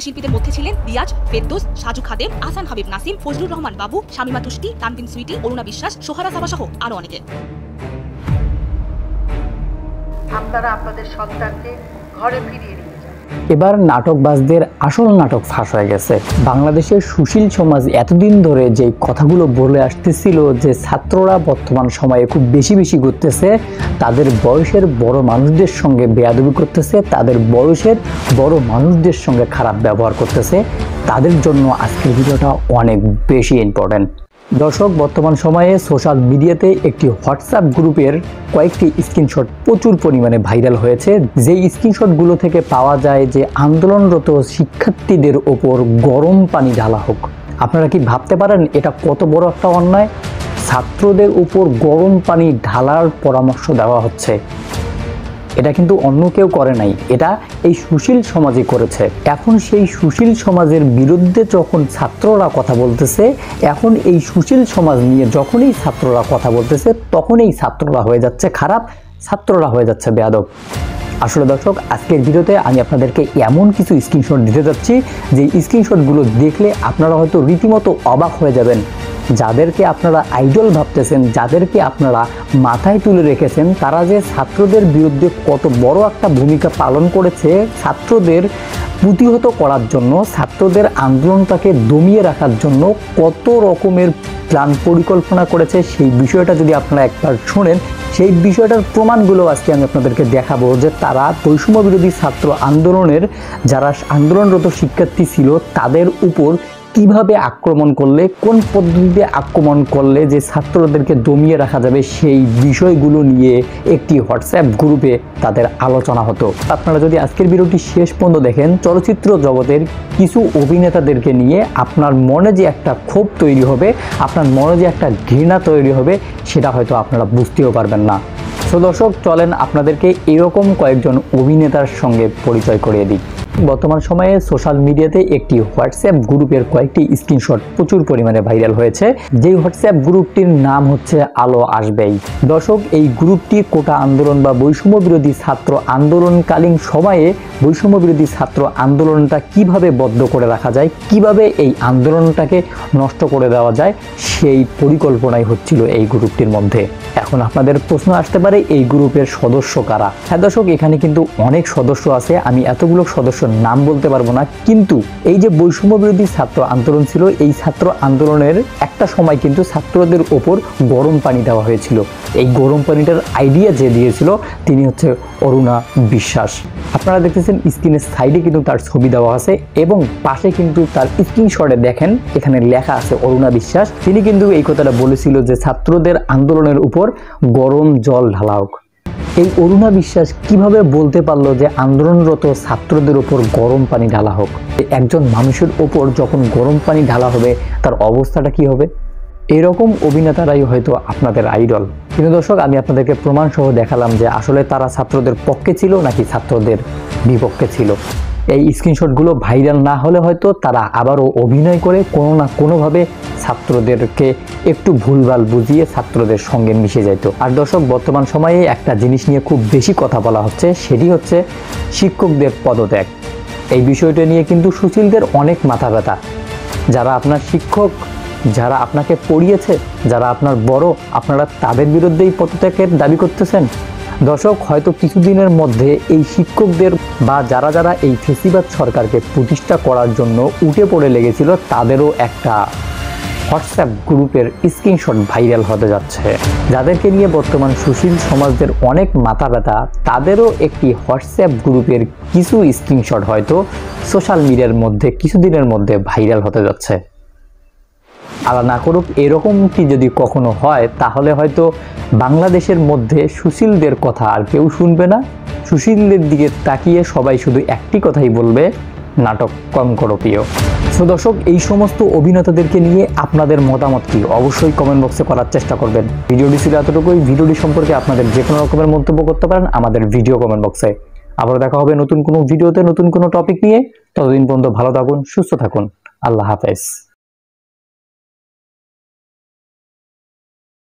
অভিনয় শিল্পীদের মধ্যে ছিলেন রিয়াজ, ফেরদৌস, সাজু খাদেম, আহসান হাবিব নাসিম, ফজলুর রহমান বাবু, শামিমা তুষ্টি, তানবিন সুইটি, অরুণা বিশ্বাস, সোহারা সাবা সহ আরো অনেকে। আপনারা আপনাদের সন্তানকে ঘরে ফিরিয়ে নিয়ে যান। এবার নাটকবাজদের আসল নাটক ফাঁস হয়ে গেছে। বাংলাদেশের সুশীল সমাজ এতদিন ধরে যে কথাগুলো বলে আসতেছিল যে ছাত্ররা বর্তমান সময়ে খুব বেশি ঘুরতেছে, তাদের বয়সের বড় মানুষদের সঙ্গে বেয়াদবি করতেছে, তাদের বয়সের বড় মানুষদের সঙ্গে খারাপ ব্যবহার করতেছে, তাদের জন্য আজকের ভিডিওটা অনেক বেশি ইম্পর্টেন্ট। দর্শক, বর্তমান সময়ে সোশ্যাল মিডিয়াতে একটি হোয়াটসঅ্যাপ গ্রুপের কয়েকটি স্ক্রিনশট প্রচুর পরিমাণে ভাইরাল হয়েছে। যেই স্ক্রিনশটগুলো থেকে পাওয়া যায় যে আন্দোলনরত শিক্ষার্থীদের ওপর গরম পানি ঢালা হোক। আপনারা কি ভাবতে পারেন এটা কত বড় একটা অন্যায়? ছাত্রদের উপর গরম পানি ঢালার পরামর্শ দেওয়া হচ্ছে। এটা কিন্তু অন্য কেউ করে নাই, এটা এই সুশীল সমাজই করেছে। এখন সেই সুশীল সমাজের বিরুদ্ধে যখন ছাত্ররা কথা বলতেছে, এখন এই সুশীল সমাজ নিয়ে যখনই ছাত্ররা কথা বলতেছে, তখনই ছাত্ররা হয়ে যাচ্ছে খারাপ, ছাত্ররা হয়ে যাচ্ছে বেয়াদব। আসলে দর্শক, আজকের ভিডিওতে আমি আপনাদেরকে এমন কিছু স্ক্রিনশট দিতে যাচ্ছি যে স্ক্রিনশটগুলো দেখলে আপনারা হয়তো রীতিমতো অবাক হয়ে যাবেন। যাদেরকে আপনারা আইডল ভাবতেছেন, যাদেরকে আপনারা মাথায় তুলে রেখেছেন, তারা যে ছাত্রদের বিরুদ্ধে কত বড় একটা ভূমিকা পালন করেছে, ছাত্রদের প্রতিহত করার জন্য, ছাত্রদের আন্দোলনটাকে দমিয়ে রাখার জন্য কত রকমের প্ল্যান পরিকল্পনা করেছে, সেই বিষয়টা যদি আপনারা একবার শোনেন, সেই বিষয়টার প্রমাণগুলো আজকে আমি আপনাদেরকে দেখাবো যে তারা বৈষম্য বিরোধী ছাত্র আন্দোলনের যারা আন্দোলনরত শিক্ষার্থী ছিল তাদের উপর কিভাবে আক্রমণ করলে, কোন পদ্ধতিতে আক্রমণ করলে যে ছাত্রদেরকে দমিয়ে রাখা যাবে, সেই বিষয়গুলো নিয়ে একটি হোয়াটসঅ্যাপ গ্রুপে তাদের আলোচনা হতো। আপনারা যদি আজকের ভিডিওটি শেষ পর্যন্ত দেখেন, চলচ্চিত্র জগতের কিছু অভিনেতাদেরকে নিয়ে আপনার মনে যে একটা ক্ষোভ তৈরি হবে, আপনার মনে যে একটা ঘৃণা তৈরি হবে, সেটা হয়তো আপনারা বুঝতেও পারবেন না। তো দর্শক, চলেন আপনাদেরকে এরকম কয়েকজন অভিনেতার সঙ্গে পরিচয় করিয়ে দিই। বর্তমান সময়ে সোশ্যাল মিডিয়াতে একটি হোয়াটসঅ্যাপ গ্রুপের কয়েকটি স্ক্রিনশট প্রচুর পরিমাণে ভাইরাল হয়েছে। যেই হোয়াটসঅ্যাপ গ্রুপটির নাম হচ্ছে আলো আসবেই। দর্শক, এই গ্রুপটি কোটা আন্দোলন বা বৈষম্য বিরোধী ছাত্র আন্দোলনকালীন সময়ে বৈষম্য বিরোধী ছাত্র আন্দোলনটা কিভাবে বদ্ধ করে রাখা যায়, কিভাবে এই আন্দোলনটাকে নষ্ট করে দেওয়া যায়, সেই পরিকল্পনাই হচ্ছিল এই গ্রুপটির মধ্যে। এখন আপনাদের প্রশ্ন আসতে পারে, এই গ্রুপের সদস্য কারা? হ্যাঁ দর্শক, এখানে কিন্তু অনেক সদস্য আছে, আমি এতগুলো সদস্যর নাম বলতে পারবো না। কিন্তু এই যে বৈষম্য বিরোধী ছাত্র আন্দোলন ছিল, এই ছাত্র আন্দোলনের একটা সময় কিন্তু ছাত্রদের ওপর গরম পানি দেওয়া হয়েছিল। এই গরম পানিটার আইডিয়া যে দিয়েছিল তিনি হচ্ছে অরুণা বিশ্বাস। আপনারা দেখতেছেন স্ক্রিনের সাইডে কিন্তু তার ছবি দেওয়া আছে এবং পাশে কিন্তু তার স্ক্রিনশটে দেখেন এখানে লেখা আছে অরুণা বিশ্বাস। তিনি কিন্তু এই কথাটা বলেছিল যে ছাত্রদের আন্দোলনের উপর গরম জল ঢালা হোক। এই অরুণা বিশ্বাস কিভাবে বলতে পারলো যে আন্দোলনরত ছাত্রদের উপর গরম পানি ঢালা হোক? একজন মানুষের ওপর যখন গরম পানি ঢালা হবে, তার অবস্থাটা কি হবে? এরকম অভিনেতারাই হয়তো আপনাদের আইডল। কিন্তু দর্শক, আমি আপনাদেরকে প্রমাণ সহ দেখালাম যে আসলে তারা ছাত্রদের পক্ষে ছিল নাকি ছাত্রদের বিপক্ষে ছিল। এই স্ক্রিনশটগুলো ভাইরাল না হলে হয়তো তারা আবারও অভিনয় করে কোনো না কোনোভাবে ছাত্রদেরকে একটু ভুলভাল বুঝিয়ে ছাত্রদের সঙ্গে মিশে যেত। আর দর্শক, বর্তমান সময়ে একটা জিনিস নিয়ে খুব বেশি কথা বলা হচ্ছে, সেটি হচ্ছে শিক্ষকদের পদত্যাগ। এই বিষয়টা নিয়ে কিন্তু সুশীলদের অনেক মাথা ব্যথা। যারা আপনার শিক্ষক, যারা আপনাকে পড়িয়েছে, যারা আপনার বড়, আপনারা তাদের বিরুদ্ধেই পদত্যাগের দাবি করতেছেন। দর্শক, হয়তো কিছুদিনের মধ্যে এই শিক্ষকদের বা যারা এই ফেসিবাদ সরকারকে প্রতিষ্ঠা করার জন্য উঠে পড়ে লেগেছিল, তাদেরও একটা হোয়াটসঅ্যাপ গ্রুপের স্ক্রিনশট ভাইরাল হতে যাচ্ছে। যাদেরকে নিয়ে বর্তমান সুশীল সমাজের অনেক মাথা ব্যথা, তাদেরও একটি হোয়াটসঅ্যাপ গ্রুপের কিছু স্ক্রিনশট হয়তো সোশ্যাল মিডিয়ার মধ্যে কিছুদিনের মধ্যে ভাইরাল হতে যাচ্ছে। আল্লাহ না করুক, এরকমটি যদি কখনো হয়, তাহলে হয়তো বাংলাদেশের মধ্যে সুশীলদের কথা আর কেউ শুনবে না। সুশীলদের দিকে তাকিয়ে সবাই শুধু একটি কথাই বলবে, নাটক কম করো প্রিয়। সো দর্শক, এই সমস্ত অভিনেতাদেরকে নিয়ে আপনাদের মতামত কি অবশ্যই কমেন্ট বক্সে করার চেষ্টা করবেন। ভিডিওটি ছিল এতটুকুই। ভিডিওটি সম্পর্কে আপনাদের যে কোনো রকমের মন্তব্য করতে পারেন আমাদের ভিডিও কমেন্ট বক্সে। আবার দেখা হবে নতুন কোনো ভিডিওতে নতুন কোনো টপিক নিয়ে। ততদিন পর্যন্ত ভালো থাকুন, সুস্থ থাকুন। আল্লাহ হাফেজ।